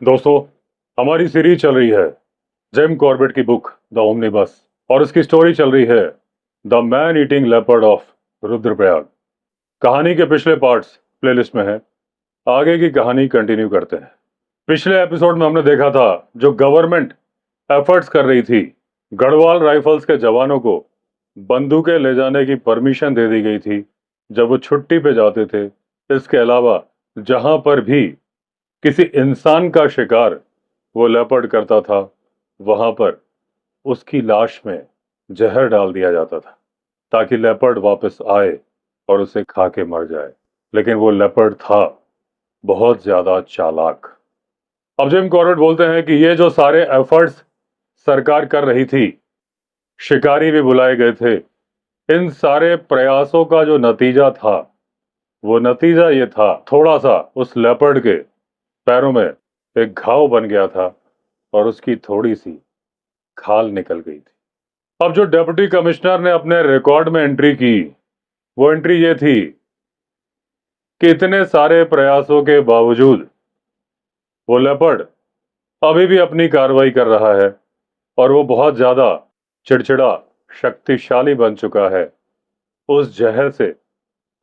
दोस्तों, हमारी सीरीज चल रही है जिम कॉर्बेट की बुक द ओमनिबस और उसकी स्टोरी चल रही है the man eating leopard of Rudraprayag. कहानी के पिछले पार्ट्स प्लेलिस्ट में हैं। आगे की कहानी कंटिन्यू करते हैं। पिछले एपिसोड में हमने देखा था जो गवर्नमेंट एफर्ट्स कर रही थी, गढ़वाल राइफल्स के जवानों को बंदूकें ले जाने की परमिशन दे दी गई थी जब वो छुट्टी पे जाते थे। इसके अलावा जहां पर भी किसी इंसान का शिकार वो लेपर्ड करता था, वहां पर उसकी लाश में जहर डाल दिया जाता था ताकि लेपर्ड वापस आए और उसे खा के मर जाए। लेकिन वो लेपर्ड था बहुत ज्यादा चालाक। अब जिम कॉर्बेट बोलते हैं कि ये जो सारे एफर्ट्स सरकार कर रही थी, शिकारी भी बुलाए गए थे, इन सारे प्रयासों का जो नतीजा था, वो नतीजा ये था, थोड़ा सा उस लेपर्ड के पैरों में एक घाव बन गया था और उसकी थोड़ी सी खाल निकल गई थी। अब जो डिप्टी कमिश्नर ने अपने रिकॉर्ड में एंट्री की, वो एंट्री ये थी कि इतने सारे प्रयासों के बावजूद वो लेपर्ड अभी भी अपनी कार्रवाई कर रहा है और वो बहुत ज्यादा चिड़चिड़ा, शक्तिशाली बन चुका है उस जहर से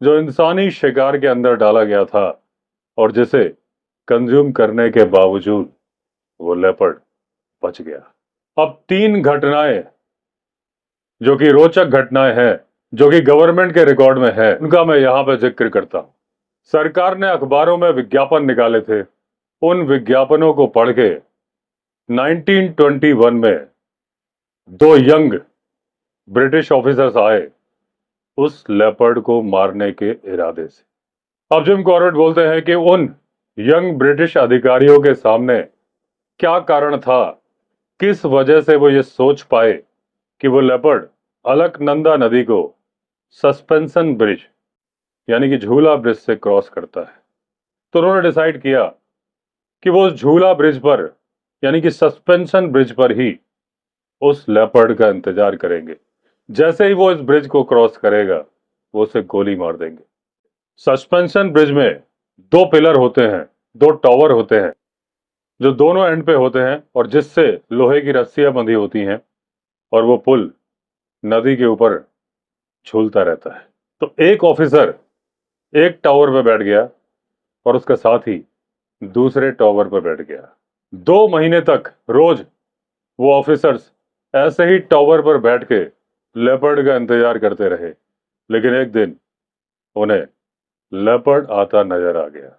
जो इंसानी शिकार के अंदर डाला गया था और जिसे कंज्यूम करने के बावजूद वो लेपर्ड बच गया। अब तीन घटनाएं जो कि रोचक घटनाएं हैं, जो कि गवर्नमेंट के रिकॉर्ड में है, उनका मैं यहां पे जिक्र करता हूं। सरकार ने अखबारों में विज्ञापन निकाले थे। उन विज्ञापनों को पढ़ के 1921 में दो यंग ब्रिटिश ऑफिसर्स आए उस लेपर्ड को मारने के इरादे से। अब जिम कॉर्बेट बोलते हैं कि उन यंग ब्रिटिश अधिकारियों के सामने क्या कारण था, किस वजह से वो ये सोच पाए कि वो लेपर्ड अलकनंदा नदी को सस्पेंशन ब्रिज यानी कि झूला ब्रिज से क्रॉस करता है। तो उन्होंने डिसाइड किया कि वो उस झूला ब्रिज पर यानी कि सस्पेंशन ब्रिज पर ही उस लेपर्ड का इंतजार करेंगे। जैसे ही वो इस ब्रिज को क्रॉस करेगा, वो उसे गोली मार देंगे। सस्पेंशन ब्रिज में दो पिलर होते हैं, दो टावर होते हैं जो दोनों एंड पे होते हैं और जिससे लोहे की रस्सियां बंधी होती हैं और वो पुल नदी के ऊपर झूलता रहता है। तो एक ऑफिसर एक टावर पे बैठ गया और उसका साथ ही दूसरे टावर पर बैठ गया। 2 महीने तक रोज वो ऑफिसर्स ऐसे ही टावर पर बैठ के लेपर्ड का इंतजार करते रहे। लेकिन एक दिन उन्हें लेपर्ड आता नजर आ गया।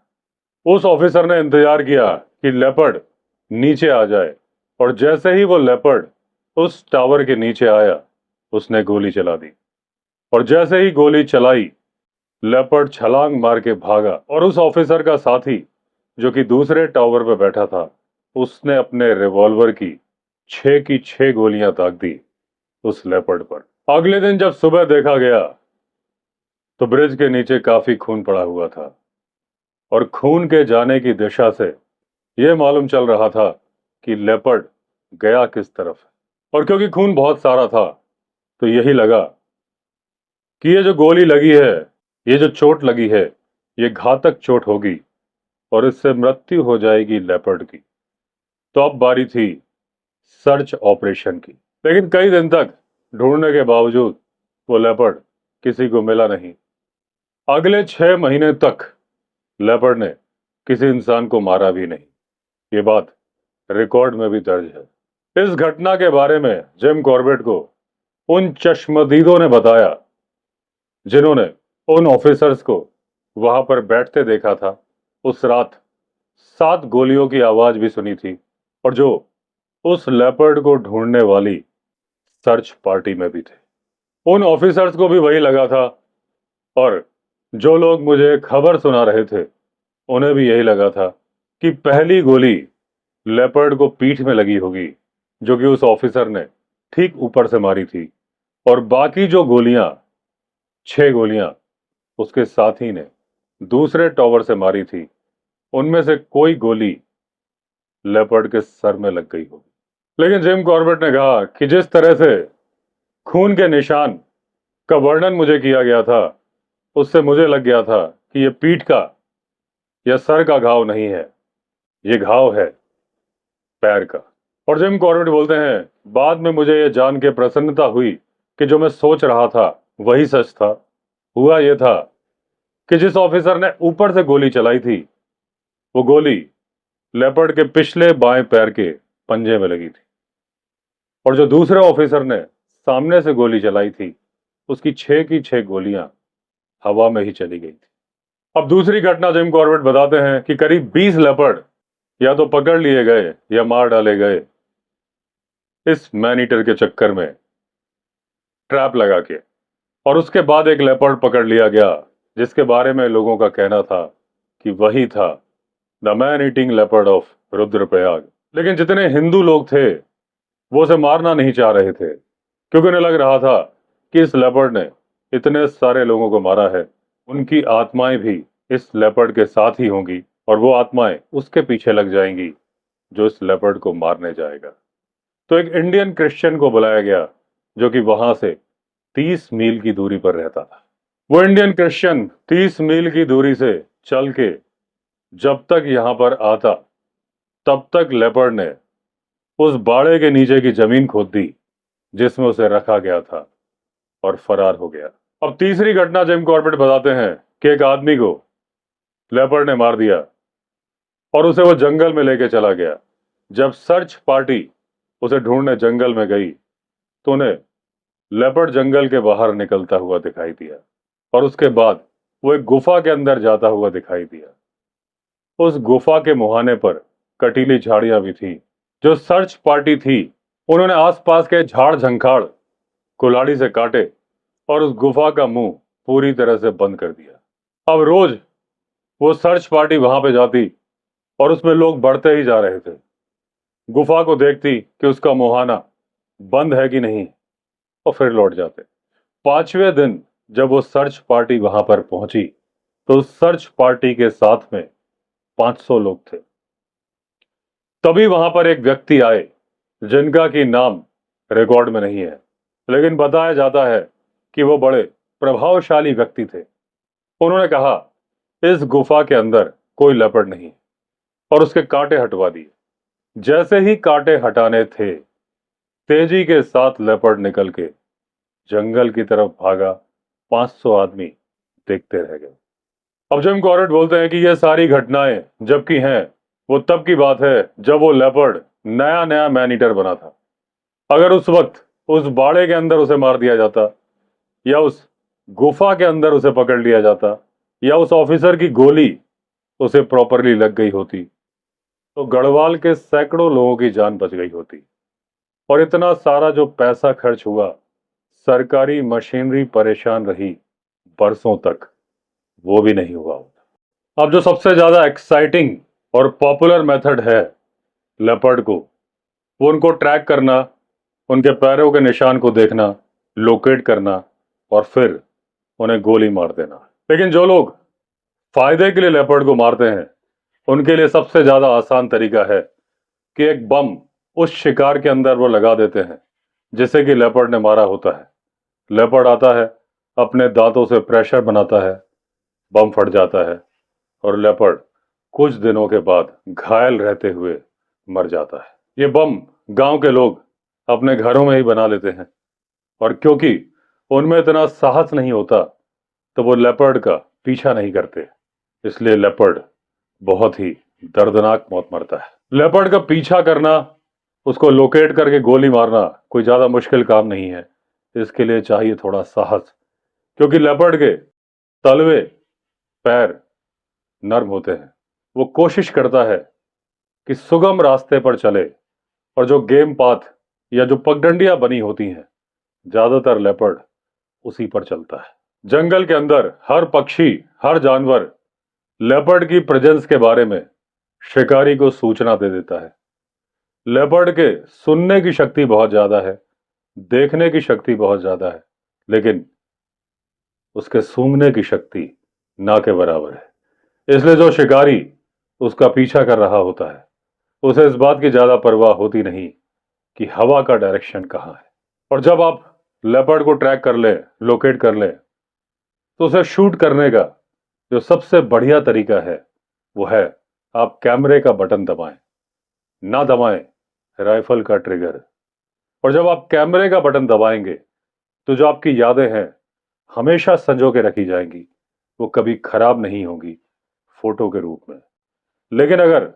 उस ऑफिसर ने इंतजार किया कि लेपर्ड नीचे आ जाए और जैसे ही वो लेपर्ड उस टावर के नीचे आया, उसने गोली चला दी और जैसे ही गोली चलाई, लेपर्ड छलांग मार के भागा और उस ऑफिसर का साथी जो कि दूसरे टावर पर बैठा था, उसने अपने रिवॉल्वर की 6 की 6 गोलियां दाग दी उस लेपर्ड पर। अगले दिन जब सुबह देखा गया तो ब्रिज के नीचे काफी खून पड़ा हुआ था और खून के जाने की दिशा से यह मालूम चल रहा था कि लेपर्ड गया किस तरफ है। और क्योंकि खून बहुत सारा था तो यही लगा कि ये जो गोली लगी है, ये जो चोट लगी है, ये घातक चोट होगी और इससे मृत्यु हो जाएगी लेपर्ड की। तो अब बारी थी सर्च ऑपरेशन की। लेकिन कई दिन तक ढूंढने के बावजूद वो लेपर्ड किसी को मिला नहीं। अगले 6 महीने तक लेपर्ड ने किसी इंसान को मारा भी नहीं। ये बात रिकॉर्ड में भी दर्ज है। इस घटना के बारे में जिम कॉर्बेट को उन चश्मदीदों ने बताया जिन्होंने उन ऑफिसर्स को वहां पर बैठते देखा था। उस रात 7 गोलियों की आवाज भी सुनी थी और जो उस लेपर्ड को ढूंढने वाली सर्च पार्टी में भी थे। उन ऑफिसर्स को भी वही लगा था और जो लोग मुझे खबर सुना रहे थे, उन्हें भी यही लगा था कि पहली गोली लेपर्ड को पीठ में लगी होगी, जो कि उस ऑफिसर ने ठीक ऊपर से मारी थी, और बाकी जो गोलियां 6 गोलियां उसके साथी ने दूसरे टावर से मारी थी, उनमें से कोई गोली लेपर्ड के सर में लग गई होगी। लेकिन जिम कॉर्बेट ने कहा कि जिस तरह से खून के निशान का वर्णन मुझे किया गया था, उससे मुझे लग गया था कि यह पीठ का या सर का घाव नहीं है, ये घाव है पैर का। और जिम कॉर्बेट बोलते हैं, बाद में मुझे यह जान के प्रसन्नता हुई कि जो मैं सोच रहा था वही सच था। हुआ यह था कि जिस ऑफिसर ने ऊपर से गोली चलाई थी, वो गोली लेपर्ड के पिछले बाएं पैर के पंजे में लगी थी, और जो दूसरे ऑफिसर ने सामने से गोली चलाई थी, उसकी 6 की 6 गोलियां हवा में ही चली गई थी। अब दूसरी घटना जिम कॉर्बेट बताते हैं कि करीब 20 लेपर्ड या तो पकड़ लिए गए या मार डाले गए इस मैन ईटर के चक्कर में, ट्रैप लगा के। और उसके बाद एक लेपर्ड पकड़ लिया गया जिसके बारे में लोगों का कहना था कि वही था the man eating leopard of Rudraprayag. लेकिन जितने हिंदू लोग थे वो उसे मारना नहीं चाह रहे थे, क्योंकि उन्हें लग रहा था कि इस लेपर्ड ने इतने सारे लोगों को मारा है, उनकी आत्माएं भी इस लेपर्ड के साथ ही होंगी और वो आत्माएं उसके पीछे लग जाएंगी जो इस लेपर्ड को मारने जाएगा। तो एक इंडियन क्रिश्चियन को बुलाया गया जो कि वहां से 30 मील की दूरी पर रहता था। वो इंडियन क्रिश्चियन 30 मील की दूरी से चल के जब तक यहां पर आता, तब तक लेपर्ड ने उस बाड़े के नीचे की जमीन खोद दी जिसमें उसे रखा गया था और फरार हो गया। अब तीसरी घटना जिम कॉर्बेट बताते हैं कि एक आदमी को लेपर्ड ने मार दिया और उसे वो जंगल में लेके चला गया। जब सर्च पार्टी उसे ढूंढने जंगल में गई तो उन्हें लेपर्ड जंगल के बाहर निकलता हुआ दिखाई दिया, और उसके बाद वो एक गुफा के अंदर जाता हुआ दिखाई दिया। उस गुफा के मुहाने पर कटीली झाड़ियां भी थी। जो सर्च पार्टी थी, उन्होंने आसपास के झाड़ झंखाड़ कुल्हाड़ी से काटे और उस गुफा का मुंह पूरी तरह से बंद कर दिया। अब रोज वो सर्च पार्टी वहां पे जाती और उसमें लोग बढ़ते ही जा रहे थे। गुफा को देखती कि उसका मुहाना बंद है कि नहीं, और फिर लौट जाते। 5वें दिन जब वो सर्च पार्टी वहां पर पहुंची तो उस सर्च पार्टी के साथ में 500 लोग थे। तभी वहां पर एक व्यक्ति आए जिनका की नाम रिकॉर्ड में नहीं है, लेकिन बताया जाता है कि वो बड़े प्रभावशाली व्यक्ति थे। उन्होंने कहा इस गुफा के अंदर कोई लेपर्ड नहीं, और उसके कांटे हटवा दिए। जैसे ही कांटे हटाने थे, तेजी के साथ लेपर्ड निकल के जंगल की तरफ भागा। 500 आदमी देखते रह गए। अब जिम कॉर्बेट बोलते हैं कि यह सारी घटनाएं जबकि हैं, वो तब की बात है जब वो लेपर्ड नया नया मैन ईटर बना था। अगर उस वक्त उस बाड़े के अंदर उसे मार दिया जाता, या उस गुफा के अंदर उसे पकड़ लिया जाता, या उस ऑफिसर की गोली उसे प्रॉपरली लग गई होती, तो गढ़वाल के सैकड़ों लोगों की जान बच गई होती। और इतना सारा जो पैसा खर्च हुआ, सरकारी मशीनरी परेशान रही बरसों तक, वो भी नहीं हुआ होता। अब जो सबसे ज्यादा एक्साइटिंग और पॉपुलर मेथड है लेपर्ड को, वो उनको ट्रैक करना, उनके पैरों के निशान को देखना, लोकेट करना और फिर उन्हें गोली मार देना। लेकिन जो लोग फायदे के लिए लेपर्ड को मारते हैं, उनके लिए सबसे ज्यादा आसान तरीका है कि एक बम उस शिकार के अंदर वो लगा देते हैं जिसे कि लेपर्ड ने मारा होता है। लेपर्ड आता है, अपने दांतों से प्रेशर बनाता है, बम फट जाता है और लेपर्ड कुछ दिनों के बाद घायल रहते हुए मर जाता है। ये बम गांव के लोग अपने घरों में ही बना लेते हैं, और क्योंकि उनमें इतना साहस नहीं होता तो वो लेपर्ड का पीछा नहीं करते, इसलिए लेपर्ड बहुत ही दर्दनाक मौत मरता है। लेपर्ड का पीछा करना, उसको लोकेट करके गोली मारना कोई ज्यादा मुश्किल काम नहीं है। इसके लिए चाहिए थोड़ा साहस, क्योंकि लेपर्ड के तलवे पैर नर्म होते हैं। वो कोशिश करता है कि सुगम रास्ते पर चले, और जो गेम पाथ या जो पगडंडियां बनी होती हैं, ज्यादातर लेपर्ड उसी पर चलता है। जंगल के अंदर हर पक्षी, हर जानवर लेपर्ड की प्रेजेंस के बारे में शिकारी को सूचना दे देता है। लेपर्ड के सुनने की शक्ति बहुत ज्यादा है, देखने की शक्ति बहुत ज्यादा है, लेकिन उसके सूंघने की शक्ति ना के बराबर है। इसलिए जो शिकारी उसका पीछा कर रहा होता है, उसे इस बात की ज्यादा परवाह होती नहीं कि हवा का डायरेक्शन कहाँ है। और जब आप लेपर्ड को ट्रैक कर ले, लोकेट कर ले, तो उसे शूट करने का जो सबसे बढ़िया तरीका है वो है आप कैमरे का बटन दबाएं। ना दबाएं राइफल का ट्रिगर। और जब आप कैमरे का बटन दबाएंगे तो जो आपकी यादें हैं हमेशा संजो के रखी जाएंगी, वो कभी खराब नहीं होंगी फोटो के रूप में। लेकिन अगर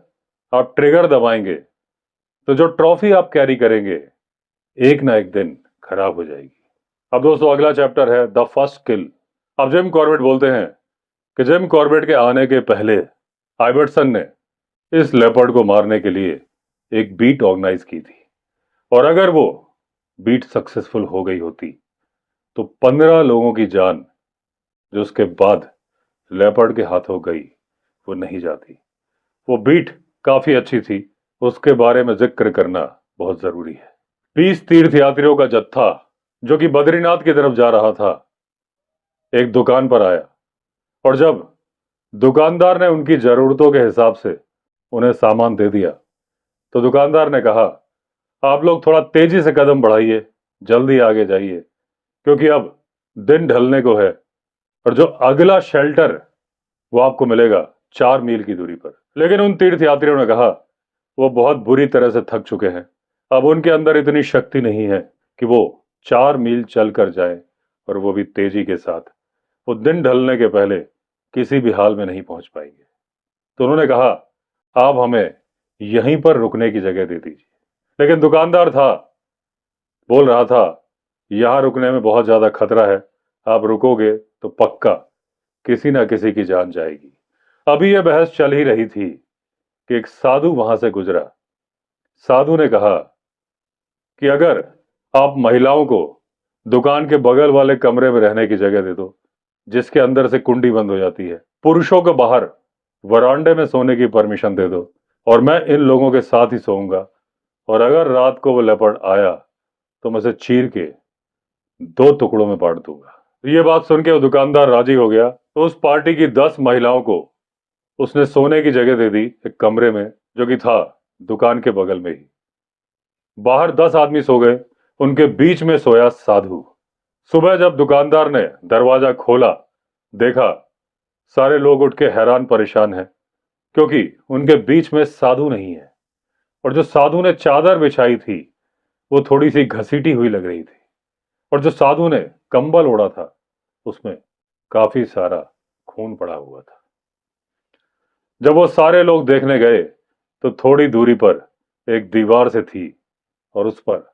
आप ट्रिगर दबाएंगे तो जो ट्रॉफी आप कैरी करेंगे एक ना एक दिन खराब हो जाएगी। अब दोस्तों अगला चैप्टर है द फर्स्ट किल। अब जिम कॉर्बेट बोलते हैं कि जिम कॉर्बेट के आने के पहले आइवर्सन ने इस लेपर्ड को मारने के लिए एक बीट ऑर्गेनाइज की थी, और अगर वो बीट सक्सेसफुल हो गई होती तो 15 लोगों की जान जो उसके बाद लेपर्ड के हाथों गई वो नहीं जाती। वो बीट काफी अच्छी थी, उसके बारे में जिक्र करना बहुत जरूरी है। 20 तीर्थयात्रियों का जत्था जो कि बद्रीनाथ की तरफ जा रहा था एक दुकान पर आया, और जब दुकानदार ने उनकी जरूरतों के हिसाब से उन्हें सामान दे दिया तो दुकानदार ने कहा, आप लोग थोड़ा तेजी से कदम बढ़ाइए, जल्दी आगे जाइए, क्योंकि अब दिन ढलने को है और जो अगला शेल्टर वो आपको मिलेगा 4 मील की दूरी पर। लेकिन उन तीर्थयात्रियों ने कहा वो बहुत बुरी तरह से थक चुके हैं, अब उनके अंदर इतनी शक्ति नहीं है कि वो 4 मील चल कर जाए, और वो भी तेजी के साथ। वो दिन ढलने के पहले किसी भी हाल में नहीं पहुंच पाएंगे। तो उन्होंने कहा, आप हमें यहीं पर रुकने की जगह दे दीजिए। लेकिन दुकानदार था, बोल रहा था, यहां रुकने में बहुत ज्यादा खतरा है, आप रुकोगे तो पक्का किसी ना किसी की जान जाएगी। अभी यह बहस चल ही रही थी कि एक साधु वहां से गुजरा। साधु ने कहा कि अगर आप महिलाओं को दुकान के बगल वाले कमरे में रहने की जगह दे दो जिसके अंदर से कुंडी बंद हो जाती है, पुरुषों को बाहर वरांडे में सोने की परमिशन दे दो, और मैं इन लोगों के साथ ही सोऊंगा, और अगर रात को वो लेपर्ड आया तो मैं उसे चीर के 2 टुकड़ों में बांट दूंगा। ये बात सुन के वो दुकानदार राजी हो गया। तो उस पार्टी की 10 महिलाओं को उसने सोने की जगह दे दी एक कमरे में जो कि था दुकान के बगल में ही। बाहर 10 आदमी सो गए, उनके बीच में सोया साधु। सुबह जब दुकानदार ने दरवाजा खोला, देखा सारे लोग उठ के हैरान परेशान हैं, क्योंकि उनके बीच में साधु नहीं है, और जो साधु ने चादर बिछाई थी वो थोड़ी सी घसीटी हुई लग रही थी, और जो साधु ने कंबल ओढ़ा था उसमें काफी सारा खून पड़ा हुआ था। जब वो सारे लोग देखने गए तो थोड़ी दूरी पर एक दीवार से थी, और उस पर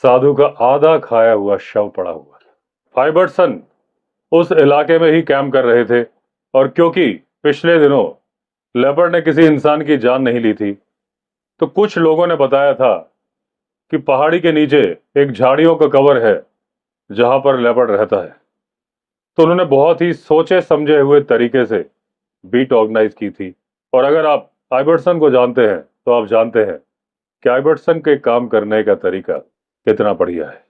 साधु का आधा खाया हुआ शव पड़ा हुआ था। फाइबर्सन उस इलाके में ही कैंप कर रहे थे, और क्योंकि पिछले दिनों लेपर्ड ने किसी इंसान की जान नहीं ली थी, तो कुछ लोगों ने बताया था कि पहाड़ी के नीचे एक झाड़ियों का कवर है जहां पर लेपर्ड रहता है। तो उन्होंने बहुत ही सोचे समझे हुए तरीके से बीट ऑर्गेनाइज की थी। और अगर आप आइबर्सन को जानते हैं तो आप जानते हैं कि आइबर्सन के काम करने का तरीका कितना बढ़िया है।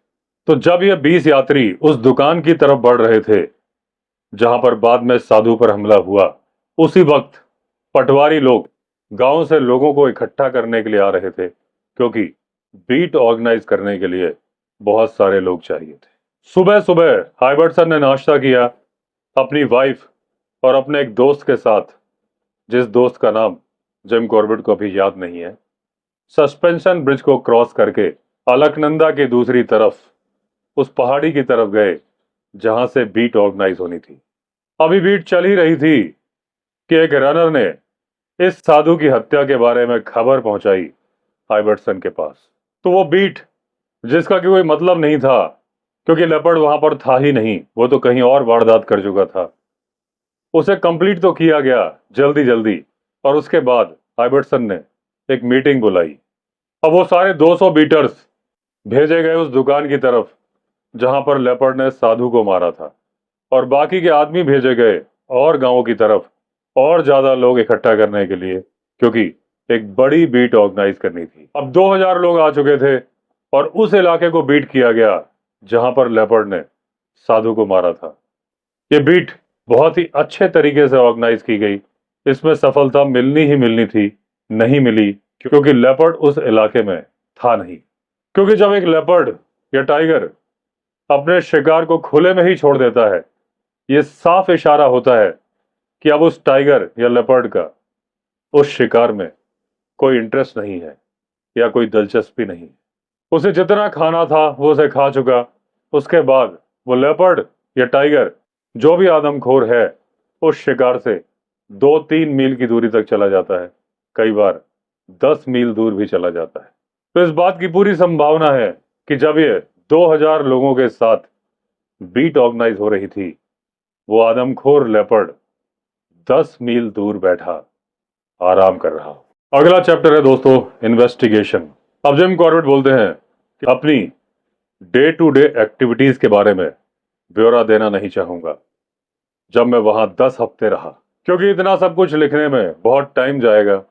तो जब ये 20 यात्री उस दुकान की तरफ बढ़ रहे थे जहां पर बाद में साधु पर हमला हुआ, उसी वक्त पटवारी लोग गांव से लोगों को इकट्ठा करने के लिए आ रहे थे, क्योंकि बीट ऑर्गेनाइज करने के लिए बहुत सारे लोग चाहिए थे। सुबह सुबह आइबर्सन ने नाश्ता किया अपनी वाइफ और अपने एक दोस्त के साथ, जिस दोस्त का नाम जिम कॉर्बेट को अभी याद नहीं है। सस्पेंशन ब्रिज को क्रॉस करके अलकनंदा की दूसरी तरफ उस पहाड़ी की तरफ गए जहां से बीट ऑर्गेनाइज होनी थी। अभी बीट चल ही रही थी कि एक रनर ने इस साधु की हत्या के बारे में खबर पहुंचाई आइबर्सन के पास। तो वो बीट, जिसका कि कोई मतलब नहीं था क्योंकि लेपर्ड वहां पर था ही नहीं, वो तो कहीं और वारदात कर चुका था, उसे कंप्लीट तो किया गया जल्दी जल्दी। और उसके बाद आइबर्सन ने एक मीटिंग बुलाई। अब वो सारे 200 बीटर्स भेजे गए उस दुकान की तरफ जहां पर लेपर्ड ने साधु को मारा था, और बाकी के आदमी भेजे गए और गांवों की तरफ और ज्यादा लोग इकट्ठा करने के लिए, क्योंकि एक बड़ी बीट ऑर्गेनाइज करनी थी। अब 2000 लोग आ चुके थे और उस इलाके को बीट किया गया जहां पर लेपर्ड ने साधु को मारा था। ये बीट बहुत ही अच्छे तरीके से ऑर्गेनाइज की गई। इसमें सफलता मिलनी ही मिलनी थी, नहीं मिली क्योंकि लेपर्ड उस इलाके में था नहीं। क्योंकि जब एक लेपर्ड या टाइगर अपने शिकार को खुले में ही छोड़ देता है, यह साफ इशारा होता है कि अब उस टाइगर या लेपर्ड का उस शिकार में कोई इंटरेस्ट नहीं है। या कोई दिलचस्पी नहीं। उसे जितना खाना था वो उसे खा चुका। उसके बाद वो लेपर्ड या टाइगर, जो भी आदमखोर है, उस शिकार से 2-3 मील की दूरी तक चला जाता है, कई बार 10 मील दूर भी चला जाता है। तो इस बात की पूरी संभावना है कि जब ये 2000 लोगों के साथ बीट ऑर्गेनाइज हो रही थी, वो आदमखोर लेपर्ड 10 मील दूर बैठा आराम कर रहा। अगला चैप्टर है दोस्तों, इन्वेस्टिगेशन। अब जिम कॉर्बेट बोलते हैं कि अपनी डे टू डे एक्टिविटीज के बारे में ब्यौरा देना नहीं चाहूंगा जब मैं वहां 10 हफ्ते रहा, क्योंकि इतना सब कुछ लिखने में बहुत टाइम जाएगा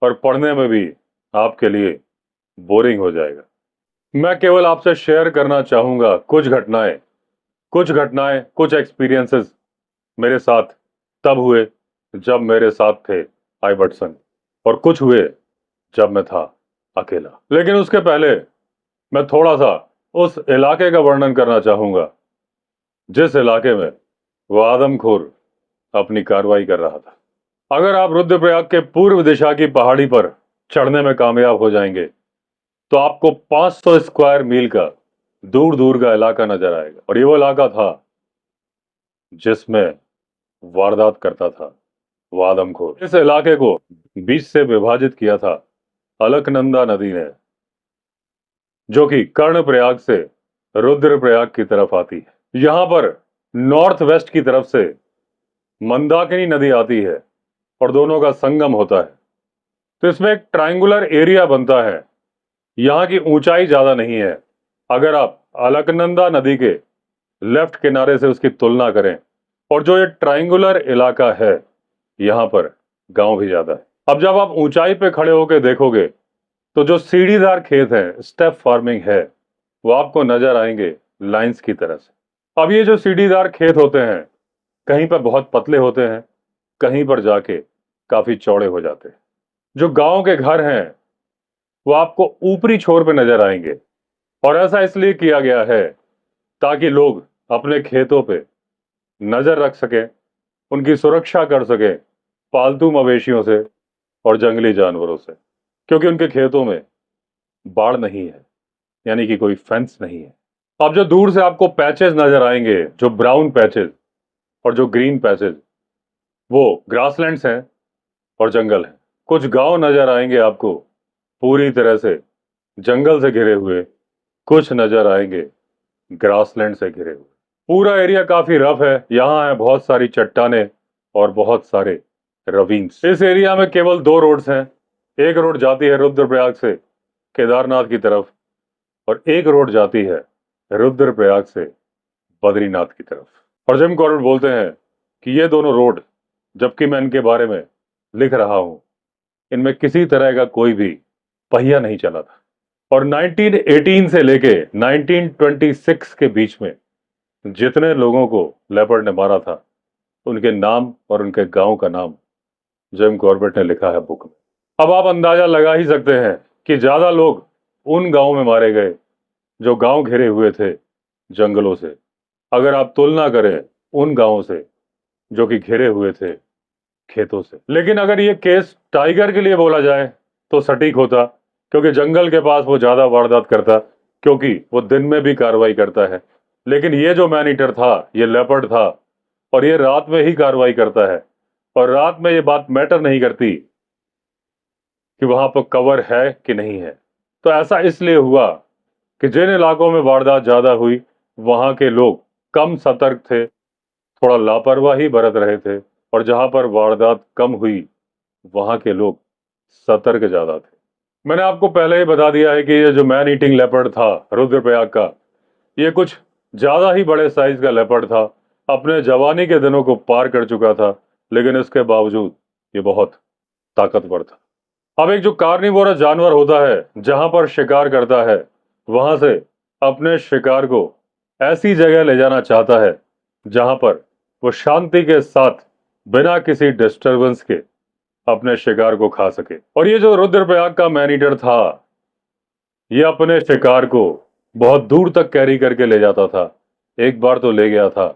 और पढ़ने में भी आपके लिए बोरिंग हो जाएगा। मैं केवल आपसे शेयर करना चाहूंगा कुछ घटनाएं, कुछ एक्सपीरियंसेस मेरे साथ तब हुए जब मेरे साथ थे आइवर्टसन, और कुछ हुए जब मैं था अकेला। लेकिन उसके पहले मैं थोड़ा सा उस इलाके का वर्णन करना चाहूंगा जिस इलाके में वो आदमखोर अपनी कार्रवाई कर रहा था। अगर आप रुद्रप्रयाग के पूर्व दिशा की पहाड़ी पर चढ़ने में कामयाब हो जाएंगे तो आपको 500 स्क्वायर मील का दूर दूर का इलाका नजर आएगा, और ये वो इलाका था जिसमें वारदात करता था वो आदमखोर। इस इलाके को बीच से विभाजित किया था अलकनंदा नदी ने, जो कि कर्णप्रयाग से रुद्रप्रयाग की तरफ आती है। यहां पर नॉर्थ वेस्ट की तरफ से मंदाकिनी नदी आती है और दोनों का संगम होता है। तो इसमें एक ट्रायंगुलर एरिया बनता है। यहाँ की ऊंचाई ज्यादा नहीं है। अगर आप अलकनंदा नदी के लेफ्ट किनारे से उसकी तुलना करें, और जो ये ट्रायंगुलर इलाका है, यहाँ पर गांव भी ज्यादा है। अब जब आप ऊंचाई पे खड़े होकर देखोगे तो जो सीढ़ीदार खेत है, स्टेप फार्मिंग है, वो आपको नजर आएंगे लाइंस की तरह से। अब ये जो सीढ़ीदार खेत होते हैं, कहीं पर बहुत पतले होते हैं, कहीं पर जाके काफी चौड़े हो जाते हैं। जो गांव के घर हैं वो आपको ऊपरी छोर पे नजर आएंगे, और ऐसा इसलिए किया गया है ताकि लोग अपने खेतों पे नजर रख सके, उनकी सुरक्षा कर सके पालतू मवेशियों से और जंगली जानवरों से, क्योंकि उनके खेतों में बाढ़ नहीं है, यानी कि कोई फेंस नहीं है। अब जो दूर से आपको पैचेस नजर आएंगे, जो ब्राउन पैचेस और जो ग्रीन पैचेस, वो ग्रासलैंड्स हैं और जंगल हैं। कुछ गांव नजर आएंगे आपको पूरी तरह से जंगल से घिरे हुए, कुछ नजर आएंगे ग्रासलैंड से घिरे हुए। पूरा एरिया काफी रफ है। यहाँ है बहुत सारी चट्टाने और बहुत सारे रवीन्स। इस एरिया में केवल 2 रोड्स हैं। एक रोड जाती है रुद्रप्रयाग से केदारनाथ की तरफ, और एक रोड जाती है रुद्रप्रयाग से बद्रीनाथ की तरफ। और जिम कॉर्बेट बोलते हैं कि ये दोनों रोड, जबकि मैं इनके बारे में लिख रहा हूं, इनमें किसी तरह का कोई भी पहिया नहीं चला था। और 1918 से लेके 1926 के बीच में जितने लोगों को लेपर्ड ने मारा था, उनके नाम और उनके गांव का नाम जिम कॉर्बेट ने लिखा है बुक में। अब आप अंदाजा लगा ही सकते हैं कि ज्यादा लोग उन गांवों में मारे गए जो गांव घिरे हुए थे जंगलों से, अगर आप तुलना करें उन गांवों से जो कि घिरे हुए थे खेतों से। लेकिन अगर ये केस टाइगर के लिए बोला जाए तो सटीक होता, क्योंकि जंगल के पास वो ज्यादा वारदात करता, क्योंकि वो दिन में भी कार्रवाई करता है। लेकिन ये जो मैन ईटर था, ये लेपर्ड था, और ये रात में ही कार्रवाई करता है। और रात में ये बात मैटर नहीं करती कि वहां पर कवर है कि नहीं है। तो ऐसा इसलिए हुआ कि जिन इलाकों में वारदात ज्यादा हुई, वहां के लोग कम सतर्क थे, थोड़ा लापरवाही बरत रहे थे, और जहां पर वारदात कम हुई, वहां के लोग सतर्क ज्यादा थे। मैंने आपको पहले ही बता दिया है कि ये जो मैन ईटिंग लेपर्ड था रुद्रप्रयाग का, ये कुछ ज्यादा ही बड़े साइज का लेपर्ड था। अपने जवानी के दिनों को पार कर चुका था, लेकिन इसके बावजूद ये बहुत ताकतवर था। अब एक जो कार्निवोरस जानवर होता है, जहां पर शिकार करता है, वहां से अपने शिकार को ऐसी जगह ले जाना चाहता है जहां पर वो शांति के साथ बिना किसी डिस्टरबेंस के अपने शिकार को खा सके। और ये जो रुद्रप्रयाग का मैन ईटर था, ये अपने शिकार को बहुत दूर तक कैरी करके ले जाता था। एक बार तो ले गया था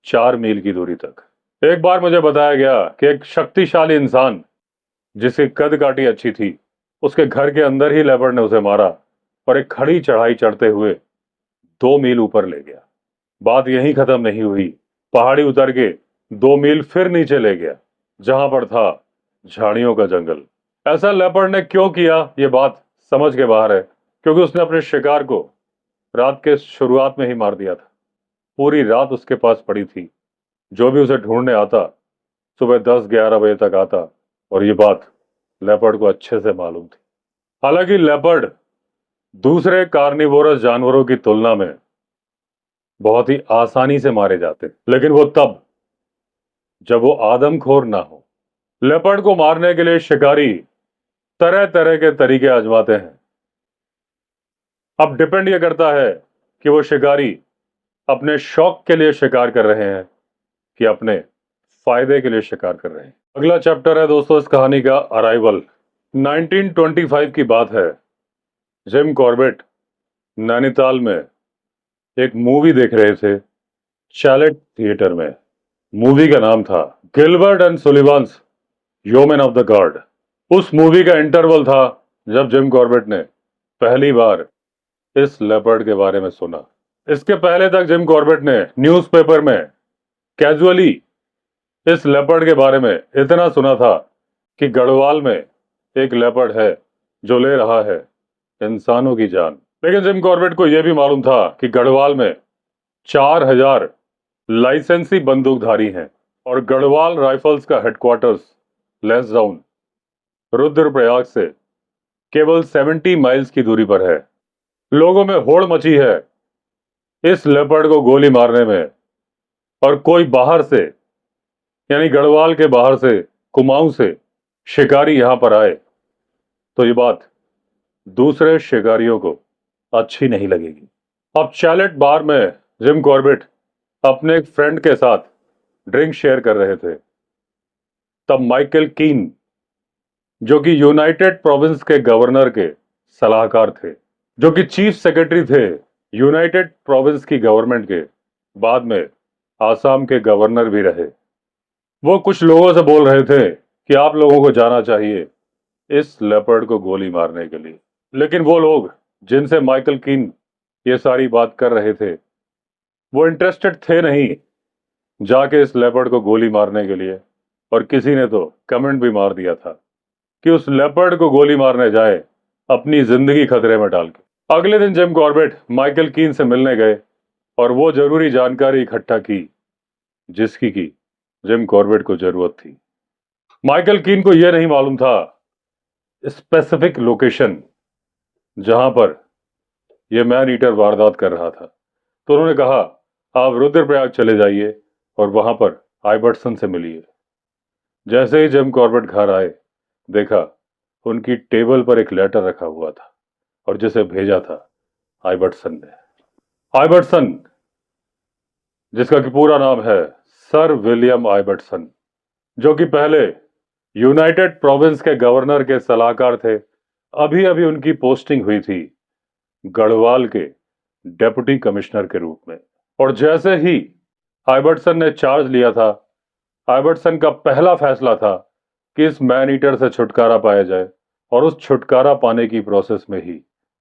4 मील की दूरी तक। एक बार मुझे बताया गया कि एक शक्तिशाली इंसान जिसकी कद काठी अच्छी थी, उसके घर के अंदर ही लेपर्ड ने उसे मारा और एक खड़ी चढ़ाई चढ़ते हुए 2 मील ऊपर ले गया। बात यहीं खत्म नहीं हुई, पहाड़ी उतर के 2 मील फिर नीचे ले गया, जहां पर था झाड़ियों का जंगल। ऐसा लेपर्ड ने क्यों किया, ये बात समझ के बाहर है, क्योंकि उसने अपने शिकार को रात के शुरुआत में ही मार दिया था। पूरी रात उसके पास पड़ी थी। जो भी उसे ढूंढने आता सुबह 10-11 बजे तक आता, और ये बात लेपर्ड को अच्छे से मालूम थी। हालांकि लेपर्ड दूसरे कार्निवोरस जानवरों की तुलना में बहुत ही आसानी से मारे जाते, लेकिन वो तब जब वो आदमखोर ना हो। लेपर्ड को मारने के लिए शिकारी तरह तरह के तरीके आजमाते हैं। अब डिपेंड ये करता है कि वो शिकारी अपने शौक के लिए शिकार कर रहे हैं कि अपने फायदे के लिए शिकार कर रहे हैं। अगला चैप्टर है दोस्तों इस कहानी का, अराइवल। 1925 की बात है। जिम कॉर्बेट नैनीताल में एक मूवी देख रहे थे, चैलेट थिएटर में। मूवी का नाम था Gilbert and Sullivan's Yeomen of the Guard. उस मूवी का इंटरवल था जब जिम कॉर्बेट ने पहली बार इस लेपर्ड के बारे में सुना। इसके पहले तक जिम कॉर्बेट ने न्यूज़पेपर में कैजुअली इस लेपर्ड के बारे में इतना सुना था कि गढ़वाल में एक लेपर्ड है जो ले रहा है इंसानों की जान। लेकिन जिम कॉर्बेट को यह भी मालूम था कि गढ़वाल में 4000 लाइसेंसी बंदूकधारी हैं और गढ़वाल राइफल्स का हेडक्वार्टर्स लैंसडाउन रुद्रप्रयाग से केवल 70 माइल्स की दूरी पर है। लोगों में होड़ मची है इस लेपर्ड को गोली मारने में, और कोई बाहर से यानी गढ़वाल के बाहर से, कुमाऊं से शिकारी यहां पर आए तो ये बात दूसरे शिकारियों को अच्छी नहीं लगेगी। अब चैलेट बार में जिम कॉर्बेट अपने एक फ्रेंड के साथ ड्रिंक शेयर कर रहे थे। तब माइकल कीन, जो कि यूनाइटेड प्रोविंस के गवर्नर के सलाहकार थे, जो कि चीफ सेक्रेटरी थे यूनाइटेड प्रोविंस की गवर्नमेंट के, बाद में आसाम के गवर्नर भी रहे, वो कुछ लोगों से बोल रहे थे कि आप लोगों को जाना चाहिए इस लेपर्ड को गोली मारने के लिए। लेकिन वो लोग जिनसे माइकल कीन ये सारी बात कर रहे थे, वो इंटरेस्टेड थे नहीं जाके इस लेपर्ड को गोली मारने के लिए, और किसी ने तो कमेंट भी मार दिया था कि उस लेपर्ड को गोली मारने जाए अपनी जिंदगी खतरे में डाल के। अगले दिन जिम कॉर्बेट माइकल कीन से मिलने गए और वो जरूरी जानकारी इकट्ठा की जिसकी की जिम कॉर्बेट को जरूरत थी। माइकल कीन को यह नहीं मालूम था स्पेसिफिक लोकेशन जहां पर यह मैन ईटर वारदात कर रहा था, तो उन्होंने कहा आप रुद्रप्रयाग चले जाइए और वहां पर आइबर्टसन से मिलिए। जैसे ही जिम कॉर्बेट घर आए, देखा उनकी टेबल पर एक लेटर रखा हुआ था और जिसे भेजा था आइबर्टसन ने। आइबर्टसन, जिसका कि पूरा नाम है सर विलियम आइबर्टसन, जो कि पहले यूनाइटेड प्रोविंस के गवर्नर के सलाहकार थे। अभी अभी उनकी पोस्टिंग हुई थी गढ़वाल के डेप्यूटी कमिश्नर के रूप में। और जैसे ही आइबर्टसन ने चार्ज लिया था, आइबर्टसन का पहला फैसला था कि इस मैन ईटर से छुटकारा पाया जाए, और उस छुटकारा पाने की प्रोसेस में ही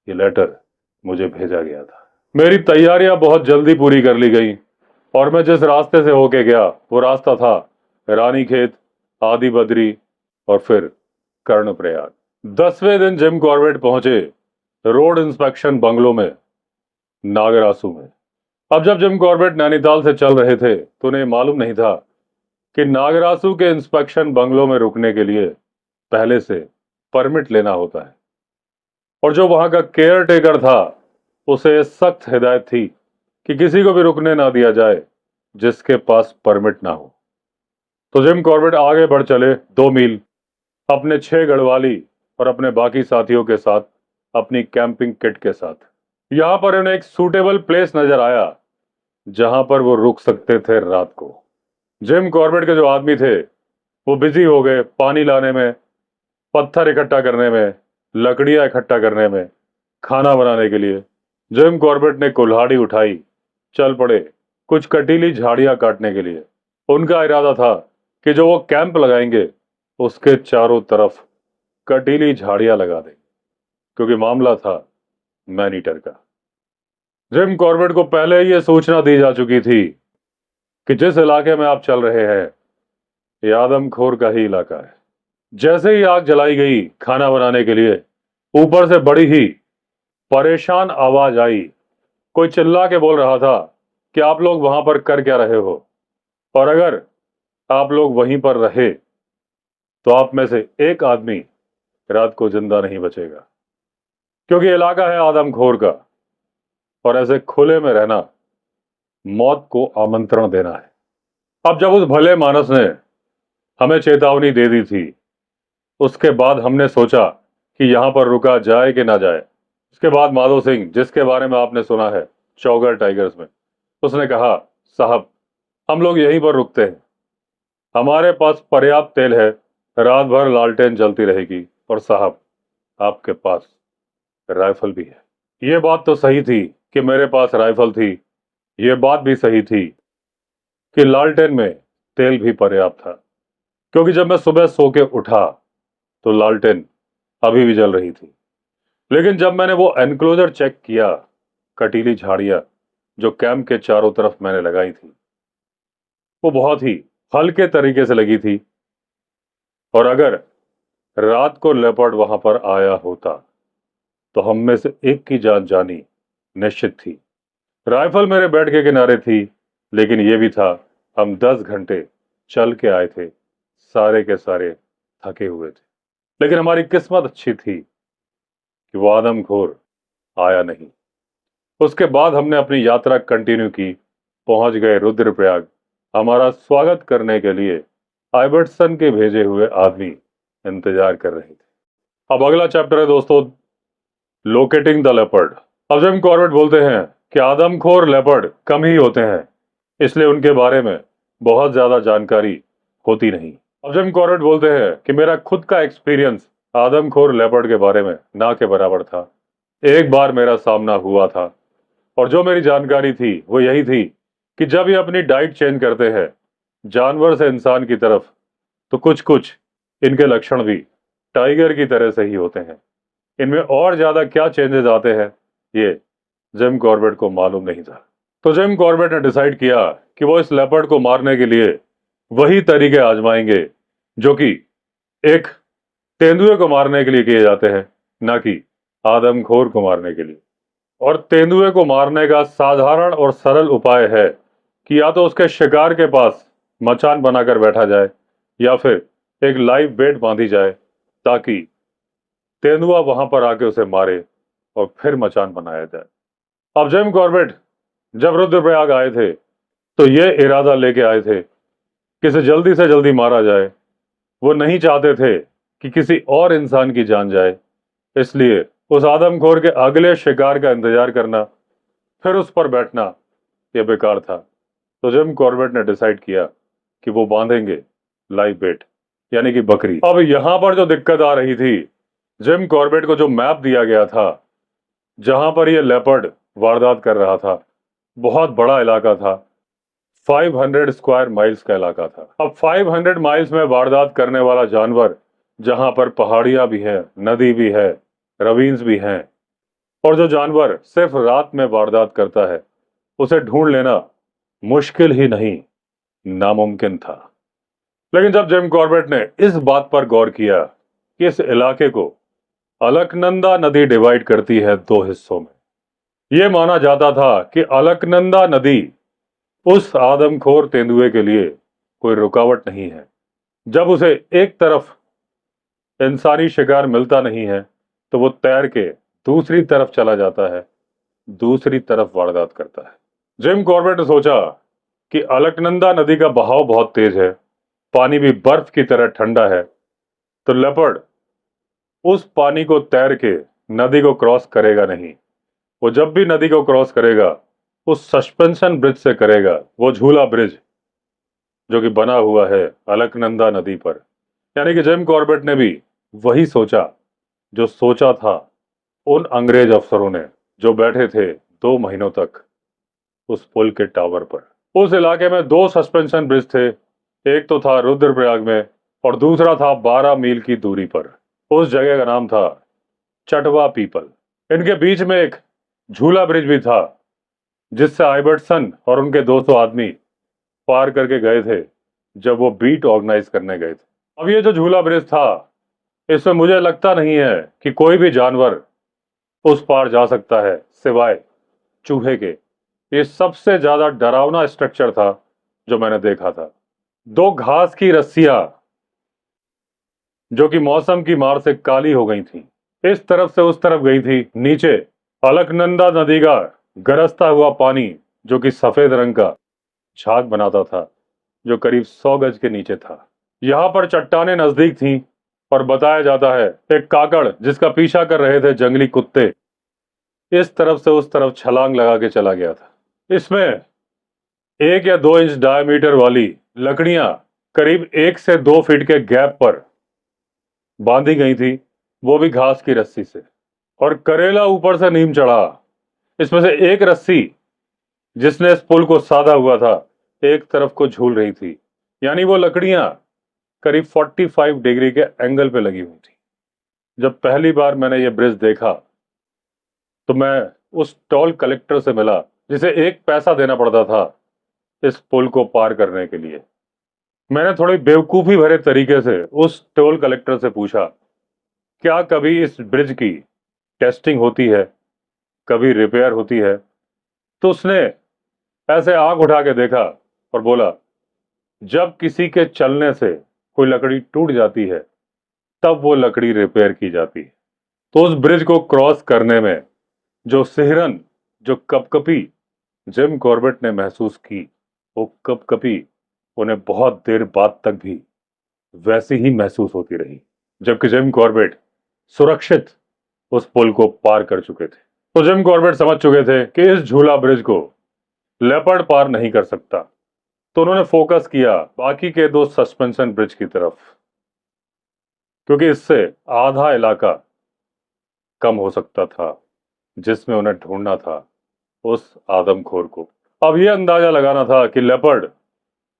ये लेटर मुझे भेजा गया था। मेरी तैयारियां बहुत जल्दी पूरी कर ली गई और मैं जिस रास्ते से होके गया वो रास्ता था रानीखेत, आदि बद्री और फिर कर्णप्रयाग। 10वें दिन जिम कॉर्बेट पहुंचे रोड इंस्पेक्शन बंगलों में नागरासू में। अब जब जिम कॉर्बेट नैनीताल से चल रहे थे तो उन्हें मालूम नहीं था कि नागरासू के इंस्पेक्शन बंगलों में रुकने के लिए पहले से परमिट लेना होता है, और जो वहां का केयर टेकर था उसे सख्त हिदायत थी कि किसी को भी रुकने ना दिया जाए जिसके पास परमिट ना हो। तो जिम कॉर्बेट आगे बढ़ चले 2 मील अपने 6 गढ़वाली और अपने बाकी साथियों के साथ, अपनी कैंपिंग किट के साथ। यहां पर उन्हें एक सूटेबल प्लेस नजर आया जहां पर वो रुक सकते थे रात को। जिम कॉर्बेट के जो आदमी थे वो बिजी हो गए पानी लाने में, पत्थर इकट्ठा करने में, लकड़ियां इकट्ठा करने में, खाना बनाने के लिए। जिम कॉर्बेट ने कुल्हाड़ी उठाई, चल पड़े कुछ कटीली झाड़ियां काटने के लिए। उनका इरादा था कि जो वो कैंप लगाएंगे उसके चारों तरफ कटीली झाड़ियां लगा दें, क्योंकि मामला था मैनीटर का। जिम कॉर्बेट को पहले ही यह सूचना दी जा चुकी थी कि जिस इलाके में आप चल रहे हैं ये आदमखोर का ही इलाका है। जैसे ही आग जलाई गई खाना बनाने के लिए, ऊपर से बड़ी ही परेशान आवाज आई। कोई चिल्ला के बोल रहा था कि आप लोग वहां पर कर क्या रहे हो, और अगर आप लोग वहीं पर रहे तो आप में से एक आदमी रात को जिंदा नहीं बचेगा, क्योंकि इलाका है आदमखोर का और ऐसे खुले में रहना मौत को आमंत्रण देना है। अब जब उस भले मानस ने हमें चेतावनी दे दी थी, उसके बाद हमने सोचा कि यहां पर रुका जाए कि ना जाए। उसके बाद माधो सिंह, जिसके बारे में आपने सुना है चौगर टाइगर्स में, उसने कहा, साहब हम लोग यहीं पर रुकते हैं, हमारे पास पर्याप्त तेल है, रात भर लालटेन जलती रहेगी, और साहब आपके पास राइफल भी है। ये बात तो सही थी कि मेरे पास राइफल थी, ये बात भी सही थी कि लालटेन में तेल भी पर्याप्त था, क्योंकि जब मैं सुबह सो के उठा तो लालटेन अभी भी जल रही थी। लेकिन जब मैंने वो एनक्लोजर चेक किया, कटीली झाड़ियां जो कैंप के चारों तरफ मैंने लगाई थी, वो बहुत ही हल्के तरीके से लगी थी, और अगर रात को लेपर्ड वहां पर आया होता तो हम में से एक की जान जानी निश्चित थी। राइफल मेरे बेड के किनारे थी, लेकिन यह भी था हम 10 घंटे चल के आए थे, सारे के सारे थके हुए थे। लेकिन हमारी किस्मत अच्छी थी कि वो आदमखोर आया नहीं। उसके बाद हमने अपनी यात्रा कंटिन्यू की, पहुंच गए रुद्रप्रयाग। हमारा स्वागत करने के लिए आइबर्टसन के भेजे हुए आदमी इंतजार कर रहे थे। अब अगला चैप्टर है दोस्तों, लोकेटिंग द लेपर्ड। अब जिम कॉर्बेट बोलते हैं कि आदमखोर लेपर्ड कम ही होते हैं, इसलिए उनके बारे में बहुत ज्यादा जानकारी होती नहीं। अब जिम कॉर्बेट बोलते हैं कि मेरा खुद का एक्सपीरियंस आदमखोर लेपर्ड के बारे में ना के बराबर था। एक बार मेरा सामना हुआ था, और जो मेरी जानकारी थी वो यही थी कि जब ये अपनी डाइट चेंज करते हैं जानवर से इंसान की तरफ, तो कुछ कुछ इनके लक्षण भी टाइगर की तरह से ही होते हैं। इनमें और ज्यादा क्या चेंजेस आते हैं ये जिम कॉर्बेट को मालूम नहीं था। तो जिम कॉर्बेट ने डिसाइड किया कि वो इस लेपर्ड को मारने के लिए वही तरीके आजमाएंगे जो कि एक तेंदुए को मारने के लिए किए जाते हैं, ना कि आदमखोर को मारने के लिए। और तेंदुए को मारने का साधारण और सरल उपाय है कि या तो उसके शिकार के पास मचान बनाकर बैठा जाए, या फिर एक लाइव बेट बांधी जाए ताकि तेंदुआ वहां पर आके उसे मारे और फिर मचान बनाया जाए। अब जिम कॉर्बेट जब रुद्रप्रयाग आए थे तो ये इरादा लेके आए थे कि इसे जल्दी से जल्दी मारा जाए। वो नहीं चाहते थे कि किसी और इंसान की जान जाए, इसलिए उस आदमखोर के अगले शिकार का इंतजार करना, फिर उस पर बैठना, यह बेकार था। तो जिम कॉर्बेट ने डिसाइड किया कि वो बांधेंगे लाइव बेट, यानी कि बकरी। अब यहां पर जो दिक्कत आ रही थी, जिम कॉर्बेट को जो मैप दिया गया था जहां पर यह लेपर्ड वारदात कर रहा था, बहुत बड़ा इलाका था, 500 स्क्वायर माइल्स का इलाका था। अब 500 माइल्स में वारदात करने वाला जानवर, जहां पर पहाड़ियां भी है, नदी भी है, रवीन्स भी हैं, और जो जानवर सिर्फ रात में वारदात करता है, उसे ढूंढ लेना मुश्किल ही नहीं, नामुमकिन था। लेकिन जब जिम कॉर्बेट ने इस बात पर गौर किया कि इस इलाके को अलकनंदा नदी डिवाइड करती है दो हिस्सों में, यह माना जाता था कि अलकनंदा नदी उस आदमखोर तेंदुए के लिए कोई रुकावट नहीं है। जब उसे एक तरफ इंसानी शिकार मिलता नहीं है तो वो तैर के दूसरी तरफ चला जाता है, दूसरी तरफ वारदात करता है। जिम कॉर्बेट ने सोचा कि अलकनंदा नदी का बहाव बहुत तेज है, पानी भी बर्फ की तरह ठंडा है, तो लेपर्ड उस पानी को तैर के नदी को क्रॉस करेगा नहीं। वो जब भी नदी को क्रॉस करेगा उस सस्पेंशन ब्रिज से करेगा, वो झूला ब्रिज जो कि बना हुआ है अलकनंदा नदी पर। यानी कि जिम कॉर्बेट ने भी वही सोचा जो सोचा था उन अंग्रेज अफसरों ने जो बैठे थे 2 महीनों तक उस पुल के टावर पर। उस इलाके में 2 सस्पेंशन ब्रिज थे, एक तो था रुद्रप्रयाग में और दूसरा था 12 मील की दूरी पर। उस जगह का नाम था चटवा पीपल। इनके बीच में एक झूला ब्रिज भी था जिससे आइबर्टसन और उनके 200 आदमी पार करके गए थे जब वो बीट ऑर्गेनाइज करने गए थे। अब ये जो झूला ब्रिज था, इसमें मुझे लगता नहीं है कि कोई भी जानवर उस पार जा सकता है सिवाय चूहे के। ये सबसे ज्यादा डरावना स्ट्रक्चर था जो मैंने देखा था। दो घास की रस्सियां जो कि मौसम की मार से काली हो गई थी, इस तरफ से उस तरफ गई थी। नीचे अलकनंदा नदी का गरजता हुआ पानी जो कि सफेद रंग का झाग बनाता था, जो करीब 100 गज के नीचे था। यहाँ पर चट्टानें नजदीक थीं और बताया जाता है एक काकड़ जिसका पीछा कर रहे थे जंगली कुत्ते, इस तरफ से उस तरफ छलांग लगा के चला गया था। इसमें 1 या 2 इंच डायमीटर वाली लकड़ियां करीब 1 से 2 फीट के गैप पर बांधी गई थी, वो भी घास की रस्सी से। और करेला ऊपर से नीम चढ़ा। इसमें से एक रस्सी जिसने इस पुल को साधा हुआ था एक तरफ को झूल रही थी, यानी वो लकड़ियां करीब 45 डिग्री के एंगल पे लगी हुई थी। जब पहली बार मैंने ये ब्रिज देखा तो मैं उस टोल कलेक्टर से मिला जिसे 1 पैसा देना पड़ता था इस पुल को पार करने के लिए। मैंने थोड़ी बेवकूफी भरे तरीके से उस टोल कलेक्टर से पूछा, क्या कभी इस ब्रिज की टेस्टिंग होती है, कभी रिपेयर होती है? तो उसने ऐसे आंख उठा के देखा और बोला, जब किसी के चलने से कोई लकड़ी टूट जाती है तब वो लकड़ी रिपेयर की जाती है। तो उस ब्रिज को क्रॉस करने में जो सिहरन, जो कपकपी जिम कॉर्बेट ने महसूस की, वो कपकपी उन्हें बहुत देर बाद तक भी वैसी ही महसूस होती रही, जबकि जिम कॉर्बेट सुरक्षित उस पुल को पार कर चुके थे। तो जिम कॉर्बेट समझ चुके थे कि इस झूला ब्रिज को लेपर्ड पार नहीं कर सकता। तो उन्होंने फोकस किया बाकी के 2 सस्पेंशन ब्रिज की तरफ, क्योंकि इससे आधा इलाका कम हो सकता था जिसमें उन्हें ढूंढना था उस आदमखोर को। अब यह अंदाजा लगाना था कि लेपर्ड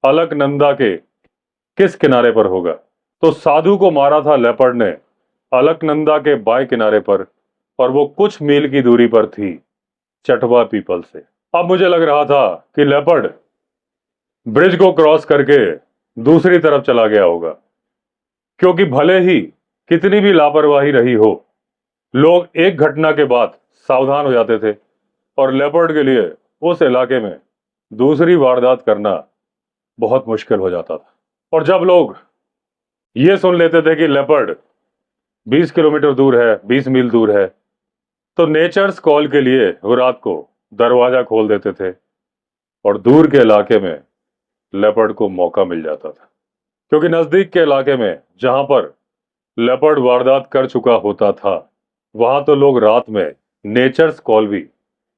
अलकनंदा के किस किनारे पर होगा। तो साधु को मारा था लेपर्ड ने अलकनंदा के बाएं किनारे पर, और वो कुछ मील की दूरी पर थी चटवा पीपल से। अब मुझे लग रहा था कि लेपर्ड ब्रिज को क्रॉस करके दूसरी तरफ चला गया होगा, क्योंकि भले ही कितनी भी लापरवाही रही हो, लोग एक घटना के बाद सावधान हो जाते थे और लेपर्ड के लिए उस इलाके में दूसरी वारदात करना बहुत मुश्किल हो जाता था। और जब लोग ये सुन लेते थे कि लेपर्ड 20 किलोमीटर दूर है, 20 मील दूर है, तो नेचर्स कॉल के लिए वो रात को दरवाजा खोल देते थे और दूर के इलाके में लेपर्ड को मौका मिल जाता था। क्योंकि नजदीक के इलाके में जहां पर लेपर्ड वारदात कर चुका होता था, वहां तो लोग रात में नेचर्स कॉल भी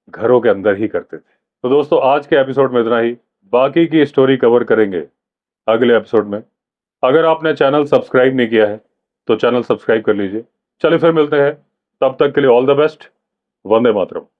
घरों के अंदर ही करते थे। तो दोस्तों, आज के एपिसोड में इतना ही। बाकी की स्टोरी कवर करेंगे अगले एपिसोड में। अगर आपने चैनल सब्सक्राइब नहीं किया है तो चैनल सब्सक्राइब कर लीजिए। चलिए फिर मिलते हैं, तब तक के लिए all the best. Vande Mataram.